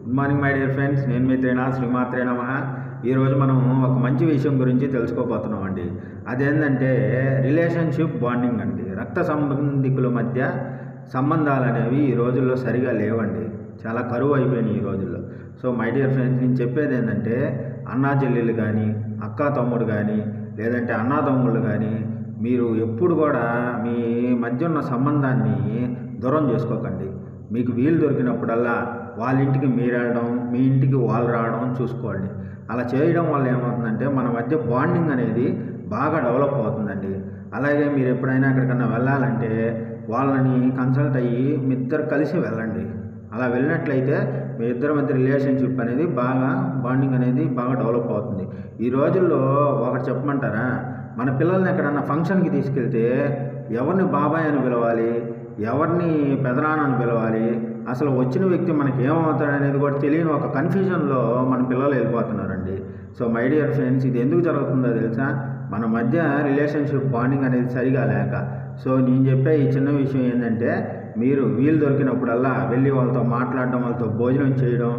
Good morning my dear friends. నేను మీ శ్రీమాత్రే నమః. ఈరోజు మనం ఒక మంచి విషయం గురించి తెలుసుకోబోతున్నాం అండి. అదేంటంటే రిలేషన్షిప్ బాండింగ్ అండి. రక్త సంబంధికుల మధ్య సంబంధాలు అనేవి ఈ రోజుల్లో సరిగా లేవండి. చాలా కరువు అయిపోయినాయి ఈ రోజుల్లో. సో మై డియర్ ఫ్రెండ్స్, నేను చెప్పేది ఏంటంటే అన్నా చెల్లెళ్ళు కానీ, అక్కా తమ్ముడు కానీ, లేదంటే అన్నా తమ్ముళ్ళు కానీ, మీరు ఎప్పుడు కూడా మీ మధ్య ఉన్న సంబంధాన్ని దూరం చేసుకోకండి. మీకు వీలు దొరికినప్పుడల్లా వాళ్ళ ఇంటికి మీరు వెళ్ళడం, మీ ఇంటికి వాళ్ళు రావడం చూసుకోండి. అలా చేయడం వల్ల ఏమవుతుందంటే మన మధ్య బాండింగ్ అనేది బాగా డెవలప్ అవుతుందండి. అలాగే మీరు ఎప్పుడైనా ఎక్కడికన్నా వెళ్ళాలంటే వాళ్ళని కన్సల్ట్ అయ్యి మీ ఇద్దరు కలిసి వెళ్ళండి. అలా వెళ్ళినట్లయితే మీ ఇద్దరి మధ్య రిలేషన్షిప్ అనేది బాండింగ్ అనేది బాగా డెవలప్ అవుతుంది. ఈ రోజుల్లో ఒకటి చెప్పమంటారా, మన పిల్లల్ని ఎక్కడన్నా ఫంక్షన్కి తీసుకెళ్తే ఎవరిని బాబాయ్ అని పిలవాలి, ఎవరిని పెదనాన్నని పిలవాలి, అసలు వచ్చిన వ్యక్తి మనకి ఏమవుతాడనేది కూడా తెలియని ఒక కన్ఫ్యూజన్లో మన పిల్లలు వెళ్ళిపోతున్నారండి. సో మై డియర్ ఫ్రెండ్స్, ఇది ఎందుకు జరుగుతుందో తెలుసా? మన మధ్య రిలేషన్షిప్ బాండింగ్ అనేది సరిగా లేక. సో నేను చెప్పే ఈ చిన్న విషయం ఏంటంటే, మీరు వీలు దొరికినప్పుడల్లా వెళ్ళి వాళ్ళతో మాట్లాడడం, వాళ్ళతో భోజనం చేయడం,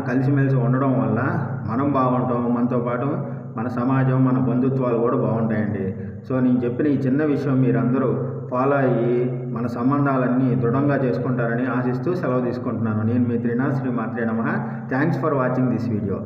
కలిసిమెలిసి ఉండడం వల్ల మనం బాగుంటాం, మనతో పాటు మన సమాజం, మన బంధుత్వాలు కూడా బాగుంటాయండి. సో నేను చెప్పిన ఈ చిన్న విషయం మీరందరూ ఫాలో అయ్యి మన సంబంధాలన్నీ దృఢంగా చేసుకుంటారని ఆశిస్తూ సెలవు తీసుకుంటున్నాను. నేను మీ శ్రీమాత్రే నమః. Thanks for watching this video.